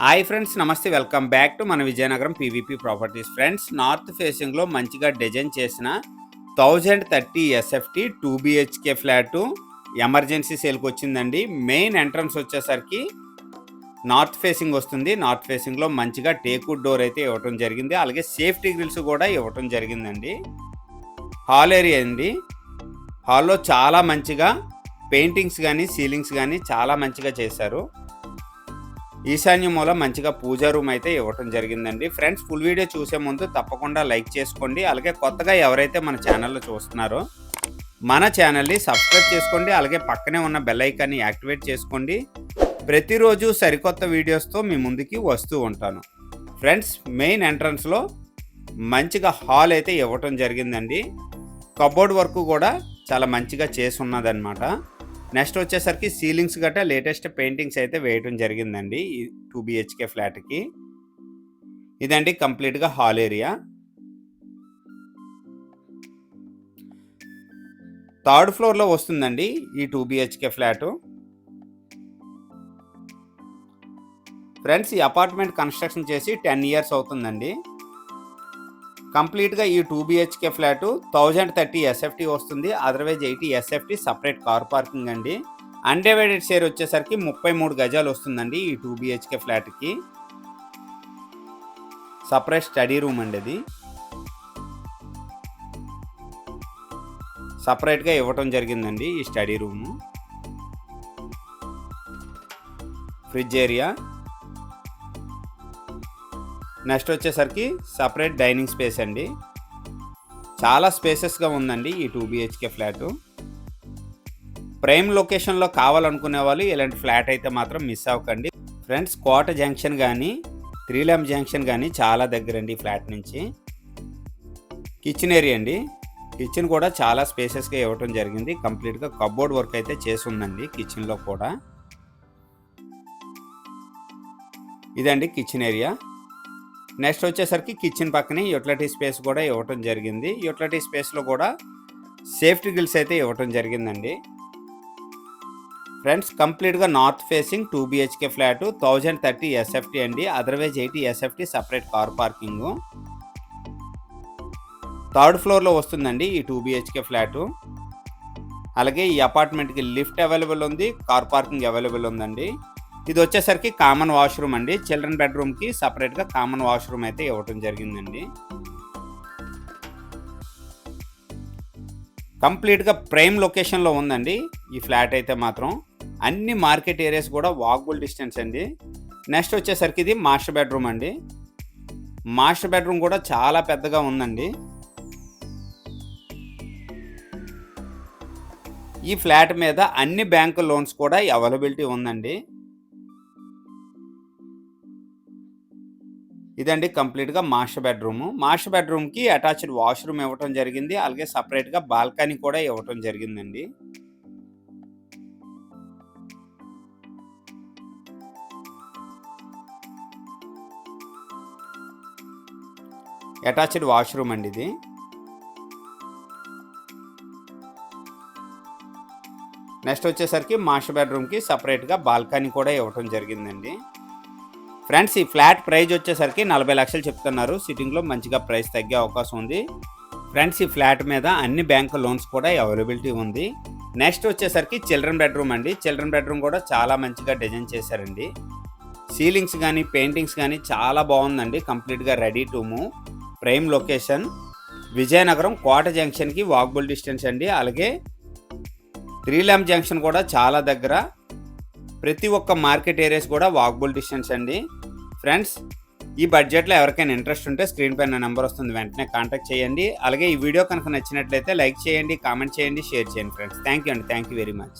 Hi friends, నమస్తే. Welcome back to మన Vizianagaram PVP properties. Friends, north ఫేసింగ్లో మంచిగా డిజైన్ చేసిన 1030 ఎస్ఎఫ్టీ 2 బిహెచ్కే ఫ్లాటు ఎమర్జెన్సీ సేల్కి వచ్చిందండి. మెయిన్ ఎంట్రన్స్ వచ్చేసరికి నార్త్ ఫేసింగ్ వస్తుంది. నార్త్ ఫేసింగ్లో మంచిగా టేక్వుడ్ డోర్ అయితే ఇవ్వటం జరిగింది. అలాగే సేఫ్టీ గ్రిల్స్ కూడా ఇవ్వటం జరిగిందండి. హాల్ ఏరియా అండి. హాల్లో చాలా మంచిగా పెయింటింగ్స్ కానీ సీలింగ్స్ కానీ చాలా మంచిగా చేశారు. ఈశాన్య మూల మంచిగా పూజా రూమ్ అయితే ఇవ్వటం జరిగిందండి. ఫ్రెండ్స్, ఫుల్ వీడియో చూసే ముందు తప్పకుండా లైక్ చేసుకోండి. అలాగే కొత్తగా ఎవరైతే మన ఛానల్లో చూస్తున్నారో మన ఛానల్ని సబ్స్క్రైబ్ చేసుకోండి. అలాగే పక్కనే ఉన్న బెల్ ఐకాన్ని యాక్టివేట్ చేసుకోండి. ప్రతిరోజు సరికొత్త వీడియోస్తో మీ ముందుకి వస్తూ ఉంటాను. ఫ్రెండ్స్, మెయిన్ ఎంట్రన్స్లో మంచిగా హాల్ అయితే ఇవ్వటం జరిగిందండి. కబోర్డ్ వర్క్ కూడా చాలా మంచిగా చేసి ఉన్నదన్నమాట. నెక్స్ట్ వచ్చేసరికి సీలింగ్స్ గట్రా లేటెస్ట్ పెయింటింగ్స్ అయితే వేయటం జరిగిందండి ఈ 2 బిహెచ్కే ఫ్లాట్కి. ఇదండి కంప్లీట్గా హాల్ ఏరియా. థర్డ్ ఫ్లోర్లో వస్తుందండి ఈ 2 బిహెచ్కే ఫ్లాటు. ఫ్రెండ్స్, ఈ అపార్ట్మెంట్ కన్స్ట్రక్షన్ చేసి 10 ఇయర్స్ అవుతుందండి. కంప్లీట్గా ఈ 2 బిహెచ్కే ఫ్లాటు 1030 ఎస్ఎఫ్టీ వస్తుంది. Otherwise 80 SFT separate car parking అండి. అన్డివైడెడ్ షేర్ వచ్చేసరికి 33 గజాలు వస్తుందండి ఈ 2 బిహెచ్కే ఫ్లాట్కి. సపరేట్ స్టడీ రూమ్ అండి. అది సపరేట్గా ఇవ్వటం జరిగిందండి ఈ study room. Fridge area. Next వచ్చేసరికి సపరేట్ డైనింగ్ స్పేస్ అండి. చాలా స్పేసెస్గా ఉందండి ఈ 2 బిహెచ్కే ఫ్లాటు. ప్రైమ్ లొకేషన్లో కావాలనుకునే వాళ్ళు ఇలాంటి ఫ్లాట్ అయితే మాత్రం మిస్ అవ్వకండి. ఫ్రెండ్స్, కోట జంక్షన్ కానీ 3 ల్యాంప్ జంక్షన్ కానీ చాలా దగ్గరండి ఈ ఫ్లాట్ నుంచి. కిచెన్ ఏరియా అండి. కిచెన్ కూడా చాలా స్పేసెస్గా ఇవ్వటం జరిగింది. కంప్లీట్గా కబోర్డ్ వర్క్ అయితే చేసి ఉందండి కిచెన్లో కూడా. ఇదండి కిచెన్ ఏరియా. నెక్స్ట్ వచ్చేసరికి కిచెన్ పక్కనే యూటిలిటీ స్పేస్ కూడా ఇవ్వటం జరిగింది. యూటిలిటీ స్పేస్లో కూడా సేఫ్టీ గ్రిల్స్ అయితే ఇవ్వటం జరిగిందండి. ఫ్రెండ్స్, కంప్లీట్గా north facing 2 BHK flat 1030 SFT అండి. Otherwise 80 SFT separate car parking. Third ఫ్లోర్లో వస్తుందండి ఈ 2 బిహెచ్కే ఫ్లాటు. అలాగే ఈ అపార్ట్మెంట్కి లిఫ్ట్ అవైలబుల్ ఉంది, కార్ పార్కింగ్ అవైలబుల్ ఉందండి. ఇది వచ్చేసరికి కామన్ వాష్రూమ్ అండి. చిల్డ్రన్ బెడ్రూమ్కి సపరేట్గా కామన్ వాష్రూమ్ అయితే ఇవ్వటం జరిగిందండి. కంప్లీట్గా ప్రైమ్ లొకేషన్లో ఉందండి ఈ ఫ్లాట్ అయితే మాత్రం. అన్ని మార్కెట్ ఏరియాస్ కూడా వాకబుల్ డిస్టెన్స్ అండి. నెక్స్ట్ వచ్చేసరికి ఇది మాస్టర్ బెడ్రూమ్ అండి. మాస్టర్ బెడ్రూమ్ కూడా చాలా పెద్దగా ఉందండి. ఈ ఫ్లాట్ మీద అన్ని బ్యాంకు లోన్స్ కూడా అవైలబిలిటీ ఉందండి. ఇదండి కంప్లీట్గా మాస్టర్ బెడ్రూమ్. మాస్టర్ బెడ్రూమ్కి అటాచ్డ్ వాష్రూమ్ ఇవ్వటం జరిగింది. అలాగే సపరేట్గా బాల్కనీ కూడా ఇవ్వటం జరిగిందండి. అటాచ్డ్ వాష్రూమ్ అండి ఇది. నెక్స్ట్ వచ్చేసరికి మాస్టర్ బెడ్రూమ్కి సపరేట్గా బాల్కనీ కూడా ఇవ్వటం జరిగిందండి. ఫ్రెండ్స్, ఈ ఫ్లాట్ ప్రైస్ వచ్చేసరికి 40 లక్షలు చెప్తున్నారు. సిట్టింగ్లో మంచిగా ప్రైస్ తగ్గే అవకాశం ఉంది. ఫ్రెండ్స్, ఈ ఫ్లాట్ మీద అన్ని బ్యాంకు లోన్స్ కూడా అవైలబిలిటీ ఉంది. నెక్స్ట్ వచ్చేసరికి చిల్డ్రన్ బెడ్రూమ్ అండి. చిల్డ్రన్ బెడ్రూమ్ కూడా చాలా మంచిగా డిజైన్ చేశారండి. సీలింగ్స్ కానీ పెయింటింగ్స్ కానీ చాలా బాగుందండి. కంప్లీట్గా ready to move. Prime location Vizianagaram Kota జంక్షన్కి వాకబుల్ డిస్టెన్స్ అండి. అలాగే 3 ల్యాంప్ జంక్షన్ కూడా చాలా దగ్గర. ప్రతి ఒక్క మార్కెట్ ఏరియాస్ కూడా వాకబుల్ డిస్టెన్స్ అండి. ఫ్రెండ్స్, ఈ బడ్జెట్లో ఎవరికైనా ఇంట్రెస్ట్ ఉంటే స్క్రీన్ పైన నెంబర్ వస్తుంది, వెంటనే కాంటాక్ట్ చేయండి. అలాగే ఈ వీడియో కనుక నచ్చినట్లయితే లైక్ చేయండి, కామెంట్ చేయండి, షేర్ చేయండి. ఫ్రెండ్స్, థ్యాంక్ యూ అండి. Thank you very much.